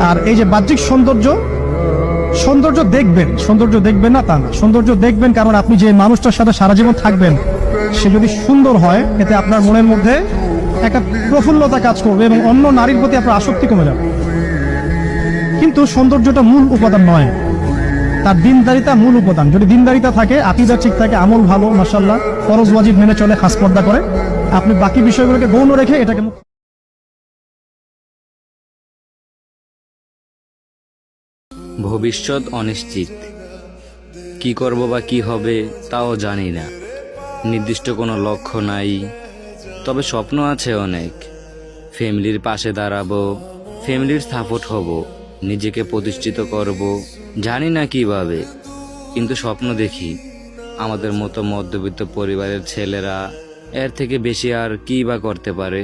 আর এই যে বাহ্যিক সৌন্দর্য, সৌন্দর্য দেখবেন না তা না, সৌন্দর্য দেখবেন কারণ আপনি যে মানুষটার সাথে সারা জীবন থাকবেন সে যদি সুন্দর হয় এতে আপনার মনের মধ্যে একটা প্রফুল্লতা কাজ করবে এবং অন্য নারীর প্রতি আপনার আসক্তি কমে যাবে। কিন্তু সৌন্দর্যটা মূল উপাদান নয়, তার দিনদারিতা মূল উপাদান। যদি দিনদারিতা থাকে, আকীদা ঠিক থাকে, আমল ভালো, মাশাআল্লাহ, ফরজ ওয়াজিব মেনে চলে, খাস পর্দা করে, আপনি বাকি বিষয়গুলোকে গৌণ রেখে এটাকে ভবিষ্যৎ অনিশ্চিত, কি করব বা কি হবে তাও জানি না, নির্দিষ্ট কোনো লক্ষ্য নাই, তবে স্বপ্ন আছে অনেক। ফ্যামিলির পাশে দাঁড়াবো, ফ্যামিলির সাপোর্ট হব, নিজেকে প্রতিষ্ঠিত করব, জানি না কিভাবে, কিন্তু স্বপ্ন দেখি আমাদের মতো মধ্যবিত্ত পরিবারের ছেলেরা এর থেকে বেশি আর কি বা করতে পারে।